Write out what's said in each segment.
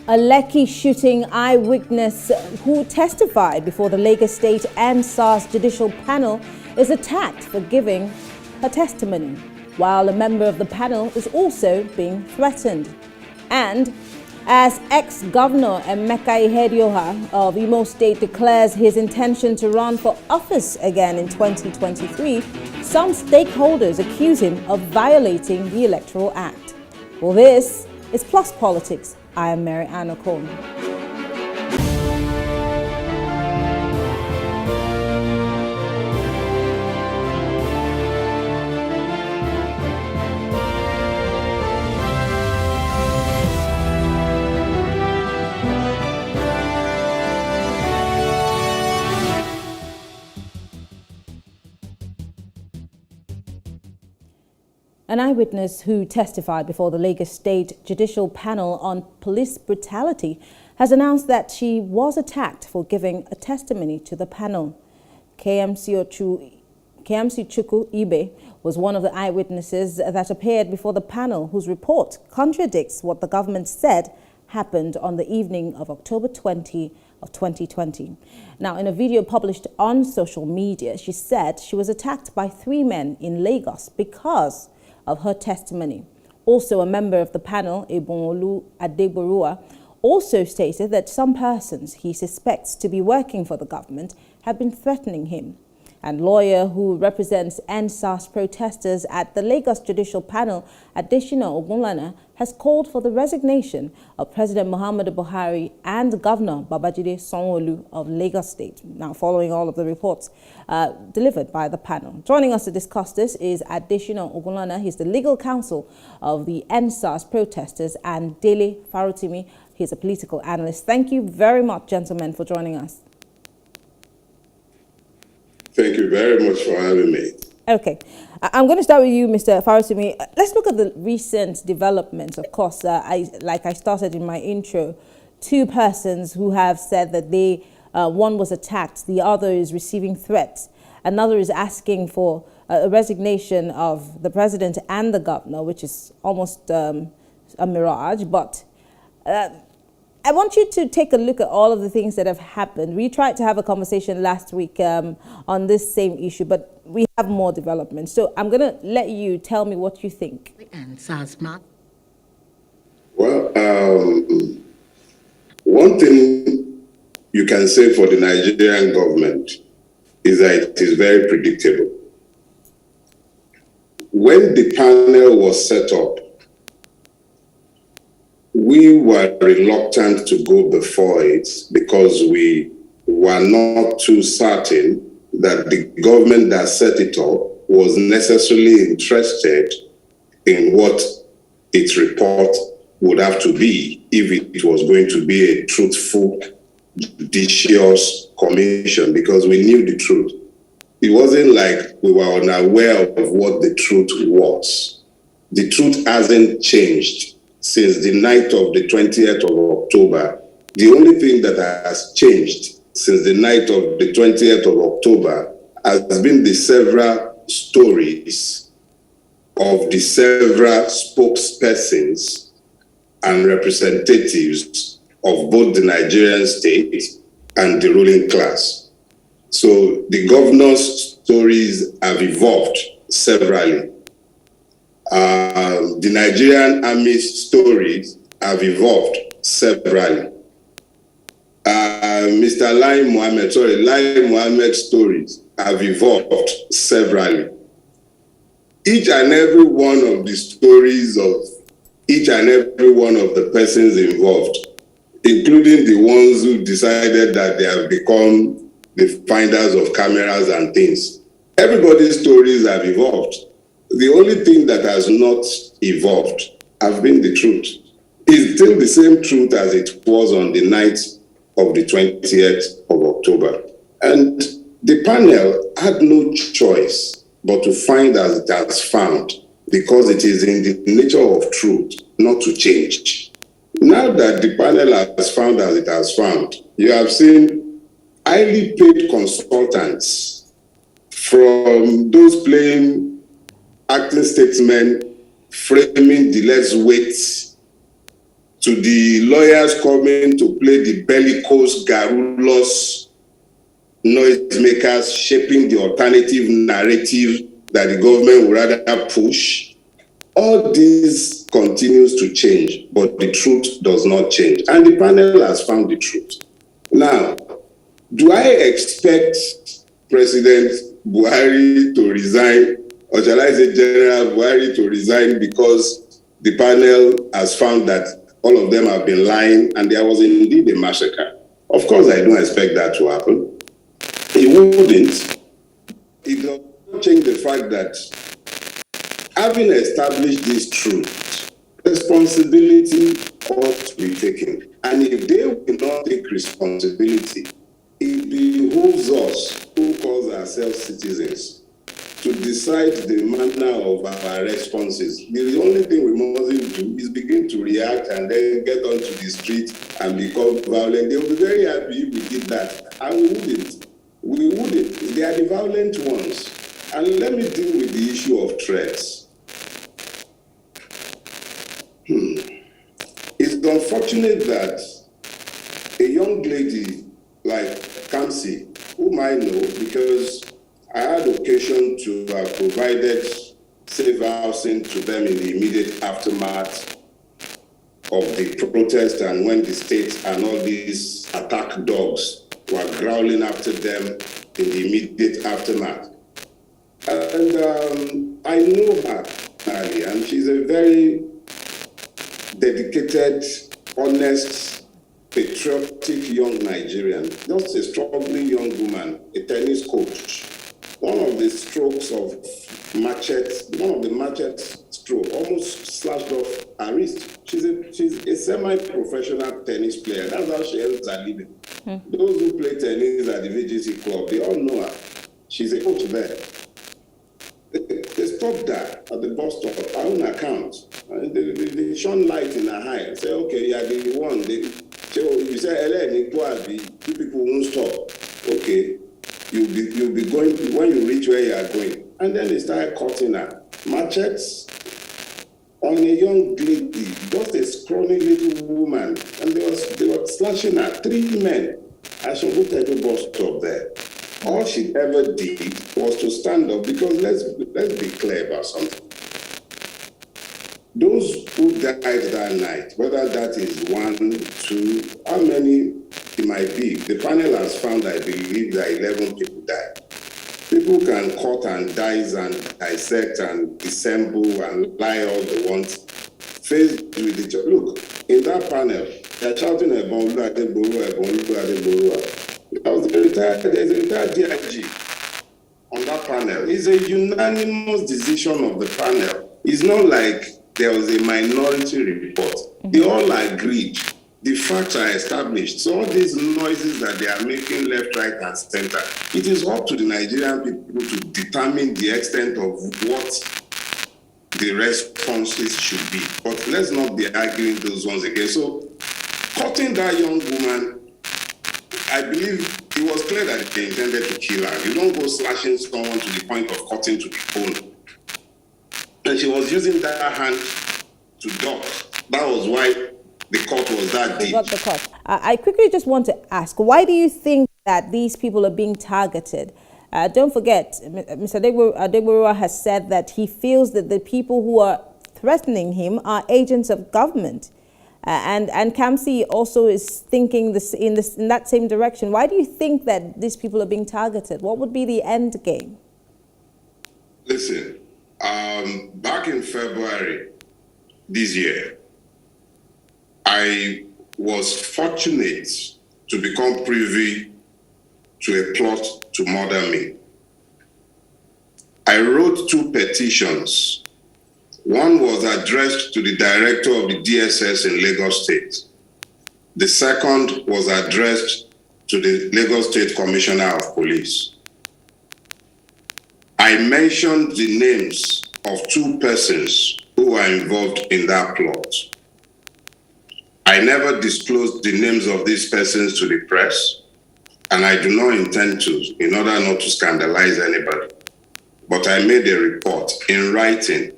A Lekki shooting eyewitness who testified before the Lagos State ENDSARS judicial panel is attacked for giving her testimony, while a member of the panel is also being threatened. And as ex-governor Enikure of Imo State declares his intention to run for office again in 2023, some stakeholders accuse him of violating the Electoral Act. Well, this is Plus Politics. I am Mary Ann Okon. An eyewitness who testified before the Lagos State Judicial Panel on police brutality has announced that she was attacked for giving a testimony to the panel. KMC Chukwu Ibe was one of the eyewitnesses that appeared before the panel, whose report contradicts what the government said happened on the evening of October 20 of 2020. Now, in a video published on social media, she said she was attacked by 3 men in Lagos because of her testimony. Also, a member of the panel, Adegboruwa, also stated that some persons he suspects to be working for the government have been threatening him. And lawyer who represents ENDSARS protesters at the Lagos Judicial Panel, Adegboruwa, has called for the resignation of President Muhammadu Buhari and Governor Babajide Sanwo-Olu of Lagos State. Now, following all of the reports delivered by the panel. Joining us to discuss this is Adegboruwa. He's the legal counsel of the ENDSARS protesters, and Dele Farotimi. He's a political analyst. Thank you very much, gentlemen, for joining us. Thank you very much for having me. Okay. I'm going to start with you, Mr. Farotimi. Let's look at the recent developments. Of course, like I started in my intro, 2 persons who have said that one was attacked, the other is receiving threats, another is asking for a resignation of the president and the governor, which is almost a mirage. But I want you to take a look at all of the things that have happened. We tried to have a conversation last week on this same issue, but we have more developments. So I'm going to let you tell me what you think. Well, one thing you can say for the Nigerian government is that it is very predictable. When the panel was set up, we were reluctant to go before it because we were not too certain that the government that set it up was necessarily interested in what its report would have to be if it was going to be a truthful, judicious commission, because we knew the truth. It wasn't like we were unaware of what the truth was. The truth hasn't changed since the night of the 20th of October. The only thing that has changed since the night of the 20th of October has been the several stories of the several spokespersons and representatives of both the Nigerian state and the ruling class. So the governor's stories have evolved severally. The Nigerian Army's stories have evolved severally. Lai Mohammed's stories have evolved severally. Each and every one of the stories of each and every one of the persons involved, including the ones who decided that they have become the finders of cameras and things, everybody's stories have evolved. The only thing that has not evolved has been the truth. It's still the same truth as it was on the night of the 20th of October. And the panel had no choice but to find as it has found, because it is in the nature of truth not to change. Now that the panel has found as it has found, you have seen highly paid consultants, from those playing acting statesmen, framing the let's wait to the lawyers coming to play the bellicose, garrulous noisemakers, shaping the alternative narrative that the government would rather push. All this continues to change, but the truth does not change. And the panel has found the truth. Now, do I expect President Buhari to resign, or shall I say General Buhari to resign because the panel has found that all of them have been lying and there was indeed a massacre? Of course, I don't expect that to happen. It wouldn't. It does not change the fact that having established this truth, responsibility ought to be taken. And if they will not take responsibility, it behooves us, who call ourselves citizens, to decide the manner of our responses. The only thing we mustn't do is begin to react and then get onto the street and become violent. They will be very happy if we did that. And we wouldn't. We wouldn't. They are the violent ones. And let me deal with the issue of threats. It's unfortunate that a young lady like Kamsi, whom I know because I had occasion to have provided safe housing to them in the immediate aftermath of the protest and when the state and all these attack dogs were growling after them in the immediate aftermath. And I know her, Mary, and she's a very dedicated, honest, patriotic young Nigerian, just a struggling young woman, a tennis coach. One of the strokes of machete stroke almost slashed off her wrist. She's a semi-professional tennis player. That's how she earns her living. Those who play tennis at the VGC club, they all know her. She's a coach there. They stopped her at the bus stop, her own account. And they shone light in her eye and say, okay, you are the one. You say, you people won't stop. Okay, you'll be going, when you reach where you are going. And then they started cutting her. Machetes on a young lady, just a scrawny little woman. And they were slashing her, 3 men. I should go to the bus stop there. All she ever did was to stand up, because let's be clear about something. Those who died that night, whether that is 1, 2, how many it might be, the panel has found, I believe, that 11 people died. People can cut and dice and dissect and dissemble and lie all they want, faced with each other. Look, in that panel, they're shouting about Adegboruwa. There's a retired DIG on that panel. It's a unanimous decision of the panel. It's not like there was a minority report. They all agreed. The facts are established. So all these noises that they are making left, right, and center, it is up to the Nigerian people to determine the extent of what the responses should be. But let's not be arguing those ones again. So cutting that young woman, I believe it was clear that they intended to kill her. You don't go slashing someone to the point of cutting to the bone. And she was using that hand to duck. That was why the cut was that deep. Got the cut. I quickly just want to ask, why do you think that these people are being targeted? Don't forget, Mr. Adegboruwa has said that he feels that the people who are threatening him are agents of government. And Kamsi also is thinking in that same direction. Why do you think that these people are being targeted? What would be the end game? Listen, back in February this year, I was fortunate to become privy to a plot to murder me. I wrote 2 petitions. One was addressed to the director of the DSS in Lagos State. The second was addressed to the Lagos State Commissioner of Police. I mentioned the names of 2 persons who were involved in that plot. I never disclosed the names of these persons to the press, and I do not intend to, in order not to scandalize anybody. But I made a report in writing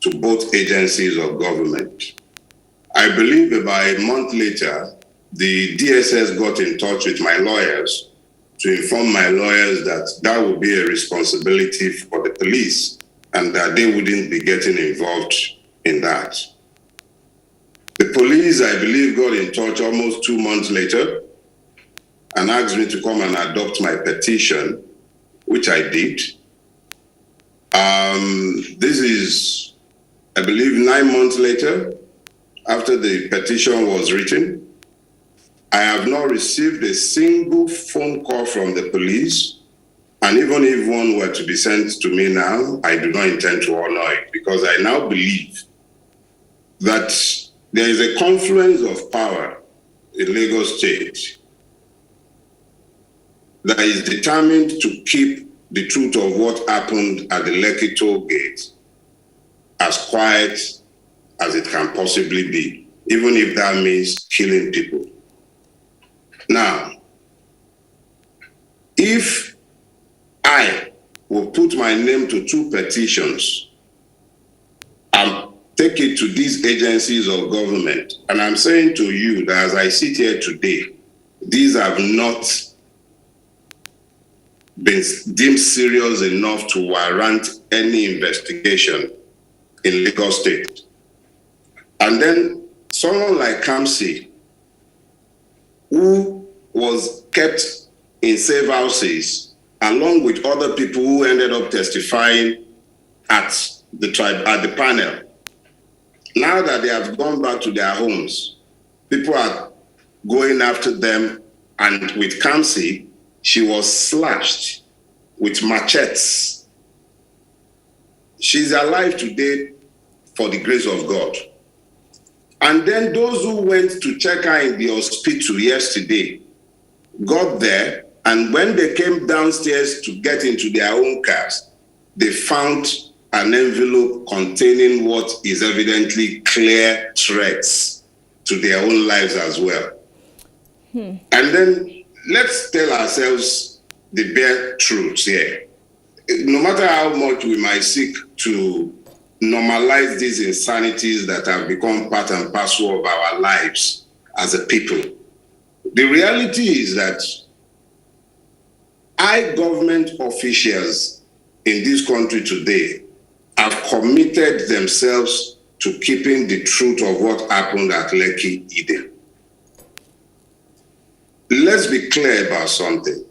to both agencies of government. I believe about a month later, the DSS got in touch with my lawyers to inform my lawyers that that would be a responsibility for the police and that they wouldn't be getting involved in that. The police, I believe, got in touch almost 2 months later and asked me to come and adopt my petition, which I did. This is, I believe, 9 months later, after the petition was written. I have not received a single phone call from the police. And even if one were to be sent to me now, I do not intend to honor it, because I now believe that there is a confluence of power in Lagos State that is determined to keep the truth of what happened at the Lekki toll gate as quiet as it can possibly be, even if that means killing people. Now, if I will put my name to 2 petitions and take it to these agencies of government, and I'm saying to you that as I sit here today, these have not been deemed serious enough to warrant any investigation in Lagos State. And then someone like Kamsi, who was kept in safe houses, along with other people who ended up testifying at the panel. Now that they have gone back to their homes, people are going after them. And with Kamsi, she was slashed with machetes. She's alive today for the grace of God. And then those who went to check her in the hospital yesterday got there, and when they came downstairs to get into their own cars, they found an envelope containing what is evidently clear threats to their own lives as well. And then let's tell ourselves the bare truths here. No matter how much we might seek to normalize these insanities that have become part and parcel of our lives as a people, the reality is that high government officials in this country today have committed themselves to keeping the truth of what happened at Lekki hidden. Let's be clear about something.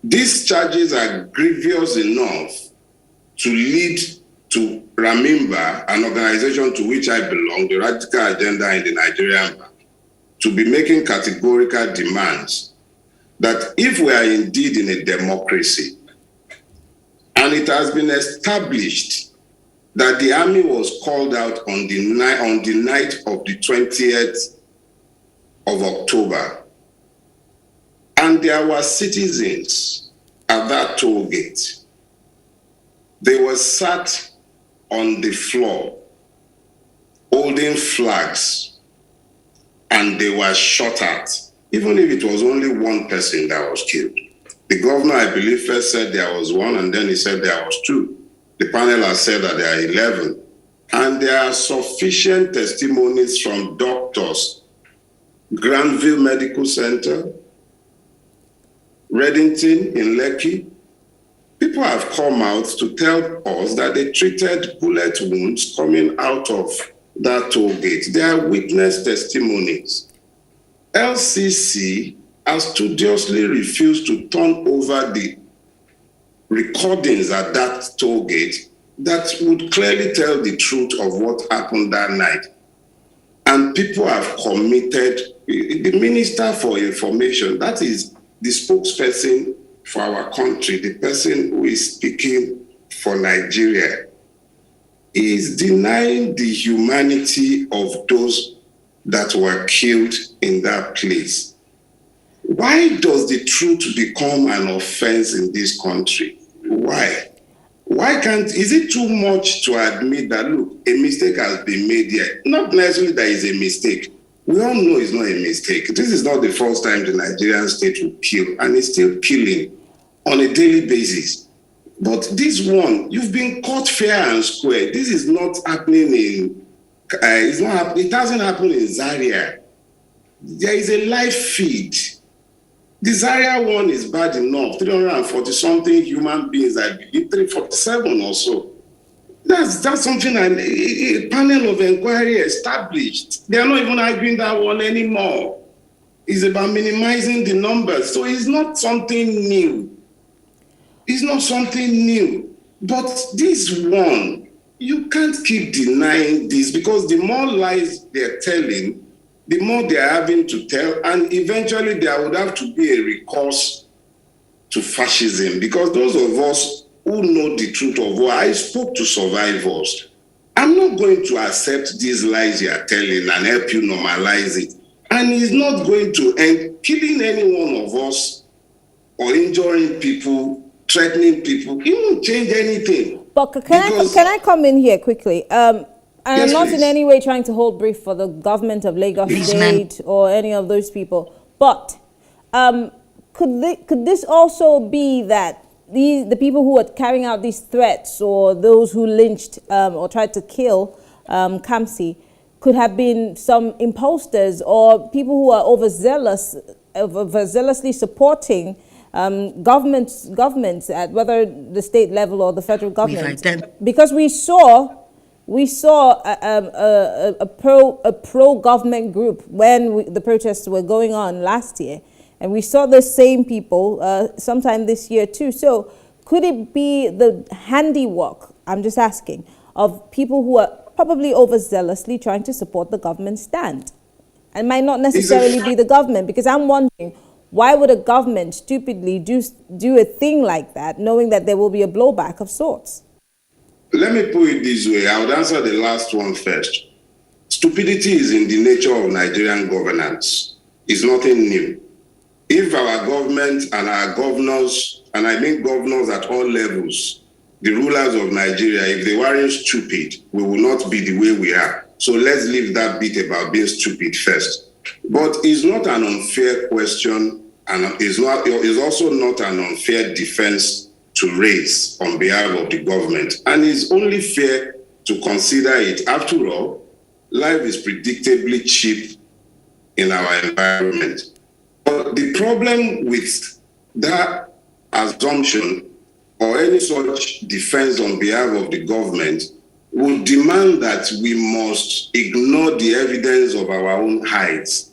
These charges are grievous enough to lead to Ramimba, an organization to which I belong, the Radical Agenda in the Nigerian Bank, to be making categorical demands that if we are indeed in a democracy, and it has been established that the army was called out on the night of the 20th of October, and there were citizens at that toll gate. They were sat on the floor, holding flags, and they were shot at, even if it was only one person that was killed. The governor, I believe, first said there was 1, and then he said there was 2. The panel has said that there are 11. And there are sufficient testimonies from doctors, Granville Medical Center, Reddington in Lekki. People have come out to tell us that they treated bullet wounds coming out of that toll gate. They are witness testimonies. LCC has studiously refused to turn over the recordings at that toll gate that would clearly tell the truth of what happened that night. And people have committed, the Minister for Information, that is the spokesperson for our country, the person who is speaking for Nigeria, is denying the humanity of those that were killed in that place. Why does the truth become an offense in this country? Why? Is it too much to admit that, look, a mistake has been made here? Not necessarily that is a mistake. We all know it's not a mistake. This is not the first time the Nigerian state will kill, and it's still killing on a daily basis. But this one, you've been caught fair and square. This is not happening in It's not. It hasn't happened in Zaria. There is a live feed. The Zaria one is bad enough. 340 something human beings, I believe, 347 or so. That's something a panel of inquiry established. They are not even arguing that one anymore. It's about minimizing the numbers. So it's not something new. It's not something new. But this one, you can't keep denying this, because the more lies they're telling, the more they're having to tell, and eventually there would have to be a recourse to fascism. Because those of us who know the truth of war, I spoke to survivors. I'm not going to accept these lies you are telling and help you normalize it. And it's not going to end killing any one of us or injuring people, threatening people. It won't change anything. But can I come in here quickly? And yes, I'm not please. In any way trying to hold brief for the government of Lagos State or any of those people. But could this also be that the people who are carrying out these threats, or those who lynched or tried to kill Kamsi, could have been some imposters or people who are overzealously supporting governments at whether the state level or the federal government? Because we saw a pro-government group when the protests were going on last year, and we saw the same people sometime this year too. So could it be the handiwork, I'm just asking, of people who are probably overzealously trying to support the government stand? And might not necessarily be the government, because I'm wondering, why would a government stupidly do a thing like that, knowing that there will be a blowback of sorts? Let me put it this way. I would answer the last one first. Stupidity is in the nature of Nigerian governance. It's nothing new. If our government and our governors, and I mean governors at all levels, the rulers of Nigeria, if they weren't stupid, we will not be the way we are. So let's leave that bit about being stupid first. But it's not an unfair question, and it's also not an unfair defense to raise on behalf of the government. And it's only fair to consider it. After all, life is predictably cheap in our environment. But the problem with that assumption or any such defense on behalf of the government would demand that we must ignore the evidence of our own heights.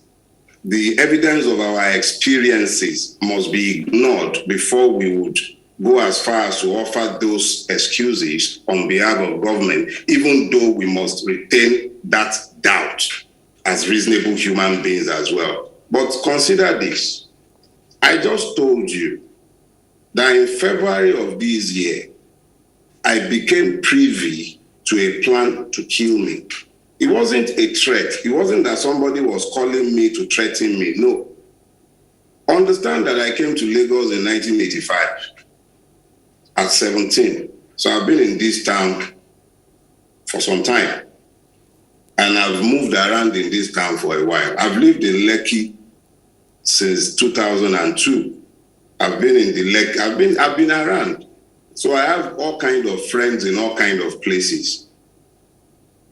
The evidence of our experiences must be ignored before we would go as far as to offer those excuses on behalf of government, even though we must retain that doubt as reasonable human beings as well. But consider this. I just told you that in February of this year, I became privy to a plan to kill me. It wasn't a threat. It wasn't that somebody was calling me to threaten me. No. Understand that I came to Lagos in 1985 at 17. So I've been in this town for some time. And I've moved around in this town for a while. I've lived in Lekki since 2002. I've been in the Lekki. I've been around. So I have all kinds of friends in all kinds of places.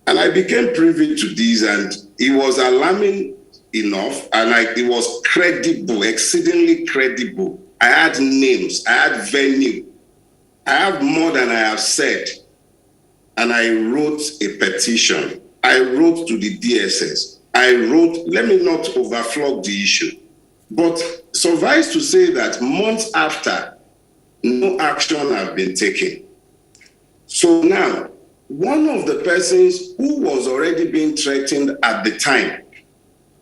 And I became privy to this, and it was alarming enough, and it was credible, exceedingly credible. I had names, I had venue, I have more than I have said. And I wrote a petition. I wrote to the DSS. I wrote, let me not overflog the issue, but suffice to say that months after, no action have been taken. So now, one of the persons who was already being threatened at the time,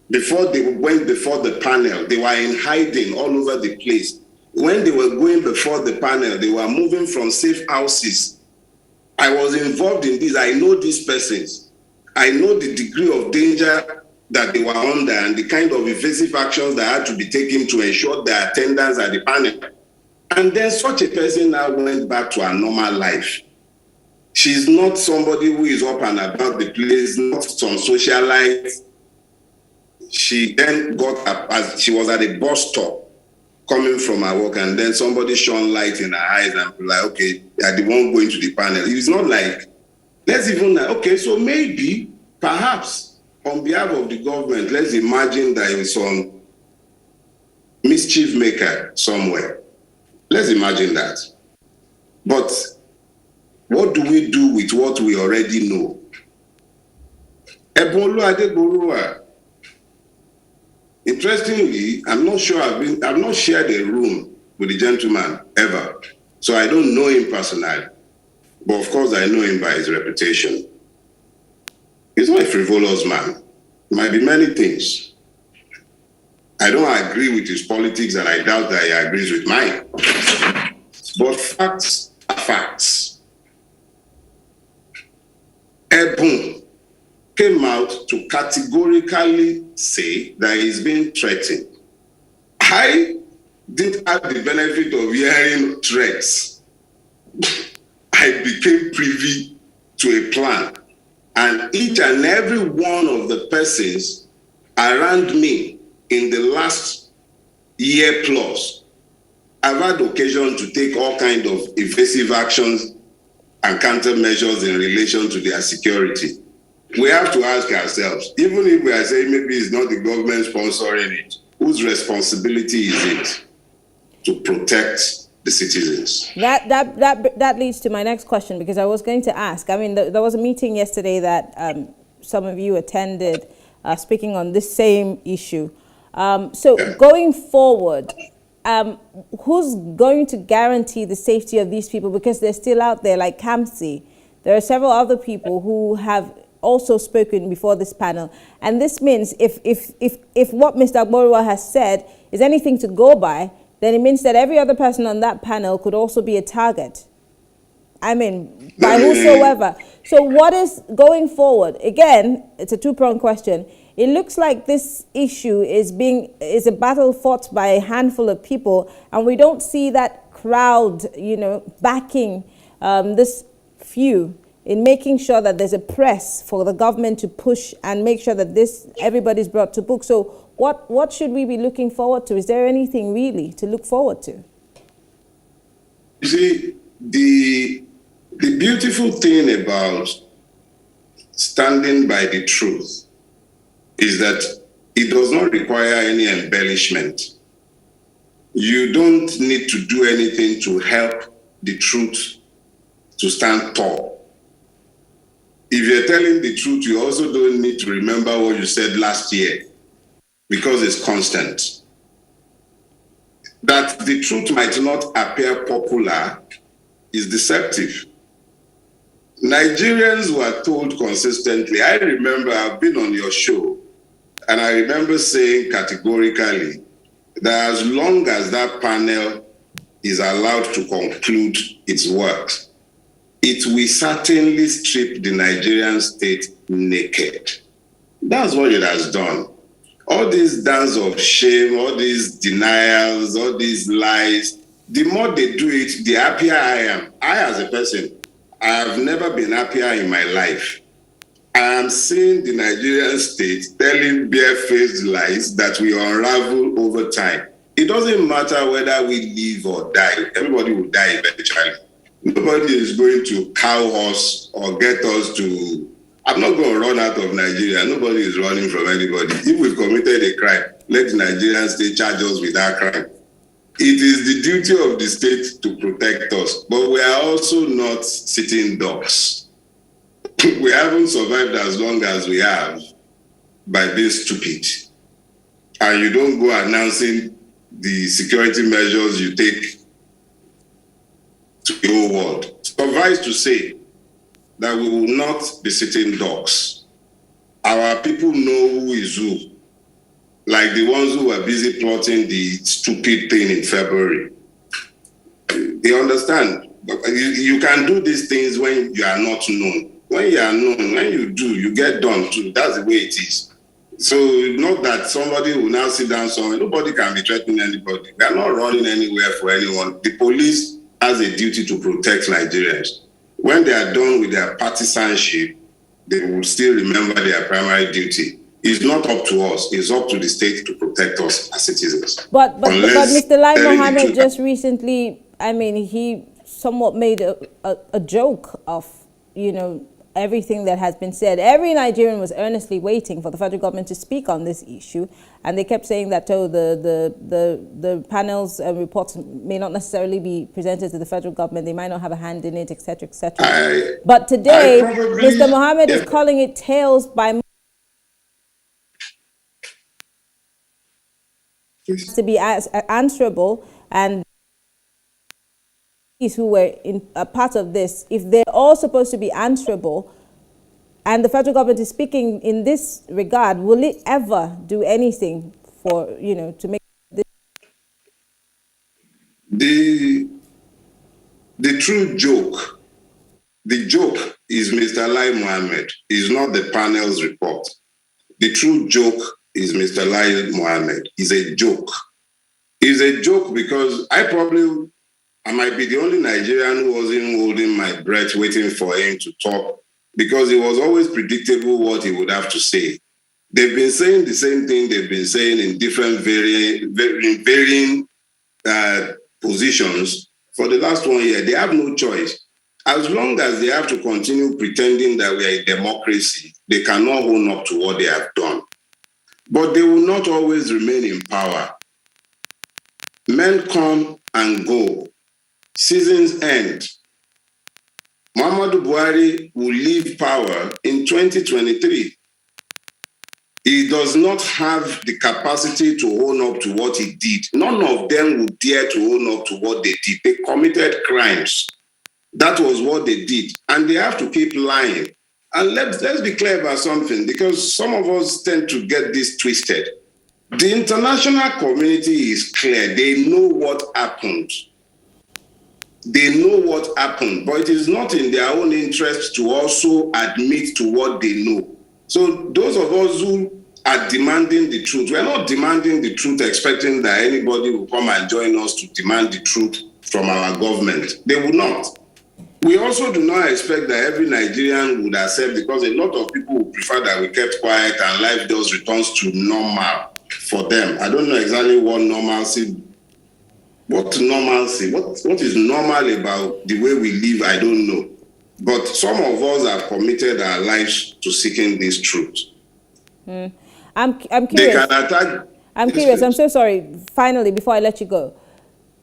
before they went before the panel, they were in hiding all over the place. When they were going before the panel, they were moving from safe houses. I was involved in this. I know these persons. I know the degree of danger that they were under and the kind of evasive actions that had to be taken to ensure their attendance at the panel. And then such a person now went back to her normal life. She's not somebody who is up and about the place, not some socialite. She then got up, as she was at a bus stop coming from her work, and then somebody shone light in her eyes and like, okay, you're the one going to the panel. It's not like, let's even, okay, so maybe Perhaps on behalf of the government, let's imagine there is some mischief maker somewhere. Let's imagine that. But what do we do with what we already know? Adegboruwa, interestingly, I'm not sure I've not shared a room with the gentleman ever. So I don't know him personally. But of course, I know him by his reputation. He's not a frivolous man. It might be many things. I don't agree with his politics, and I doubt that he agrees with mine. But facts are facts. Ebun came out to categorically say that he's being threatened. I didn't have the benefit of hearing threats. I became privy to a plan. And each and every one of the persons around me in the last year plus, I've had occasion to take all kinds of evasive actions and countermeasures in relation to their security. We have to ask ourselves, even if we are saying maybe it's not the government sponsoring it, whose responsibility is it to protect the citizens? That leads to my next question, because I was going to ask. I mean, there was a meeting yesterday that some of you attended, speaking on this same issue. Going forward, who's going to guarantee the safety of these people? Because they're still out there, like Kamsi. There are several other people who have also spoken before this panel. And this means if what Mr. Adegboruwa has said is anything to go by, then it means that every other person on that panel could also be a target. I mean, by whosoever. So what is going forward? Again, it's a two-pronged question. It looks like this issue is a battle fought by a handful of people, and we don't see that crowd, backing this few in making sure that there's a press for the government to push and make sure that everybody's brought to book. So what should we be looking forward to? Is there anything really to look forward to? You see, the beautiful thing about standing by the truth is that it does not require any embellishment. You don't need to do anything to help the truth to stand tall. If you're telling the truth, you also don't need to remember what you said last year, because it's constant. That the truth might not appear popular is deceptive. Nigerians were told consistently, I remember I've been on your show, and I remember saying categorically that as long as that panel is allowed to conclude its work, it will certainly strip the Nigerian state naked. That's what it has done. All this dance of shame, all these denials, all these lies, the more they do it, the happier I am. I, as a person, I have never been happier in my life. I am seeing the Nigerian state telling barefaced lies that we unravel over time. It doesn't matter whether we live or die. Everybody will die eventually. Nobody is going to cow us or get us to... I'm not going to run out of Nigeria. Nobody is running from anybody. If we've committed a crime, let the Nigerian state charge us with that crime. It is the duty of the state to protect us, but we are also not sitting ducks. We haven't survived as long as we have by being stupid. And you don't go announcing the security measures you take to the whole world. Suffice to say that we will not be sitting ducks. Our people know who is who, like the ones who were busy plotting the stupid thing in February. They understand. You can do these things when you are not known. When you are known, when you do, you get done too. That's the way it is. So not that somebody will now sit down somewhere. Nobody can be threatening anybody. They are not running anywhere for anyone. The police has a duty to protect Nigerians. When they are done with their partisanship, they will still remember their primary duty. It's not up to us. It's up to the state to protect us as citizens. But Mr. Lai Mohammed just recently, I mean, he somewhat made a joke of, everything that has been said. Every Nigerian was earnestly waiting for the federal government to speak on this issue, and they kept saying that the panel's reports may not necessarily be presented to the federal government. They might not have a hand in it, etc., etc. But today, Mr. Mohammed is calling it tails by to be answerable, and who were in a part of this, if they're all supposed to be answerable, and the federal government is speaking in this regard, will it ever do anything for, to make this? The true joke, the joke is Mr. Lai Mohammed, is not the panel's report. The true joke is Mr. Lai Mohammed. It's a joke. It's a joke because I might be the only Nigerian who wasn't holding my breath waiting for him to talk, because it was always predictable what he would have to say. They've been saying the same thing they've been saying in different varying positions for the last 1 year. They have no choice. As long as they have to continue pretending that we are a democracy, they cannot hold up to what they have done. But they will not always remain in power. Men come and go. Seasons end. Muhammadu Buhari will leave power in 2023. He does not have the capacity to own up to what he did. None of them would dare to own up to what they did. They committed crimes. That was what they did. And they have to keep lying. And let's be clear about something, because some of us tend to get this twisted. The international community is clear. They know what happened. They know what happened, but it is not in their own interest to also admit to what they know. So those of us who are demanding the truth, we're not demanding the truth expecting that anybody will come and join us to demand the truth from our government. They will not. We also do not expect that every Nigerian would accept, because a lot of people would prefer that we kept quiet and life just returns to normal for them. I don't know exactly what normalcy. What normalcy? What is normal about the way we live? I don't know. But some of us have committed our lives to seeking this truth. I'm curious. They can attack. I'm curious. I'm so sorry. Finally, before I let you go,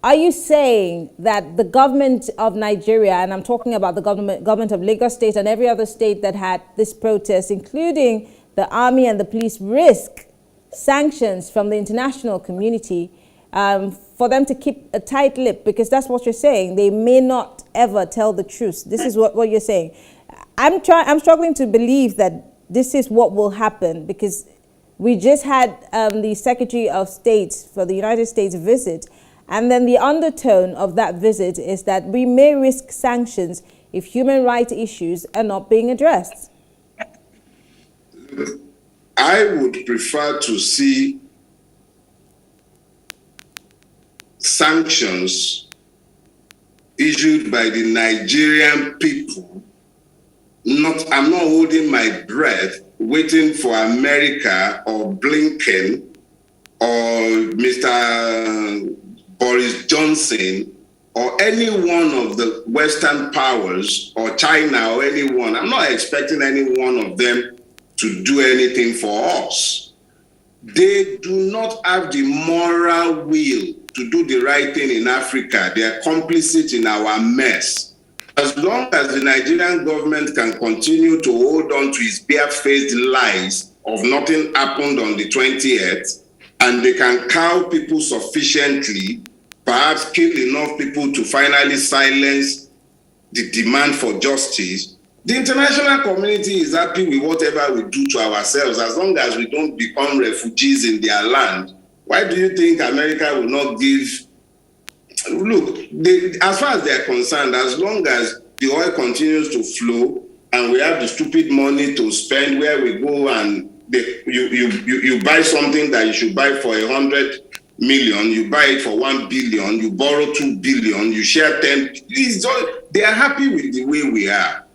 are you saying that the government of Nigeria, and I'm talking about the government of Lagos State and every other state that had this protest, including the army and the police, risk sanctions from the international community for them to keep a tight lip? Because that's what you're saying. They may not ever tell the truth. This is what you're saying. I'm struggling to believe that this is what will happen, because we just had the Secretary of State for the United States visit, and then the undertone of that visit is that we may risk sanctions if human rights issues are not being addressed. I would prefer to see sanctions issued by the Nigerian people. I'm not holding my breath waiting for America or Blinken or Mr. Boris Johnson or any one of the Western powers or China or anyone. I'm not expecting any one of them to do anything for us. They do not have the moral will to do the right thing in Africa. They are complicit in our mess. As long as the Nigerian government can continue to hold on to its bare-faced lies of nothing happened on the 20th, and they can cow people sufficiently, perhaps kill enough people to finally silence the demand for justice, the international community is happy with whatever we do to ourselves, as long as we don't become refugees in their land. Why do you think America will not give? Look, as far as they are concerned, as long as the oil continues to flow and we have the stupid money to spend where we go and you buy something that you should buy for 100 million, you buy it for 1 billion, you borrow 2 billion, you share 10. They are happy with the way we are.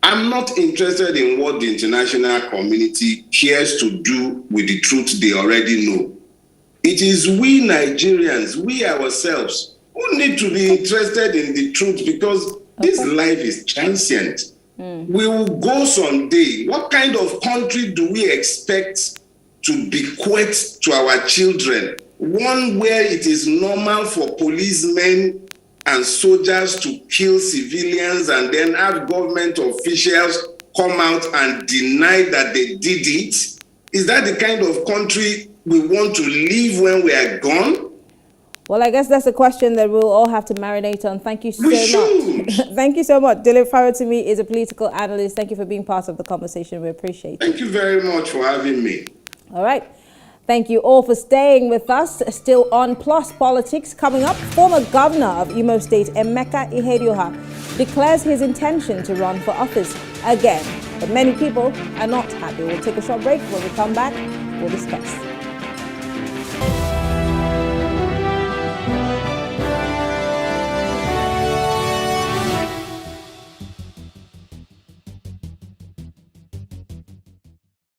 I'm not interested in what the international community cares to do with the truth they already know. It is we Nigerians, we ourselves, who need to be interested in the truth, because this life is transient. We will go someday. What kind of country do we expect to bequeath to our children? One where it is normal for policemen and soldiers to kill civilians and then have government officials come out and deny that they did it? Is that the kind of country we want to live when we are gone? Well, I guess that's a question that we'll all have to marinate on. Thank you so much. Thank you so much. Dilip Farotimi is a political analyst. Thank you for being part of the conversation. We appreciate it. Thank you very much for having me. All right. Thank you all for staying with us. Still on Plus Politics. Coming up, former governor of Imo State, Emeka Ihedioha, declares his intention to run for office again. But many people are not happy. We'll take a short break. When we come back, we'll discuss.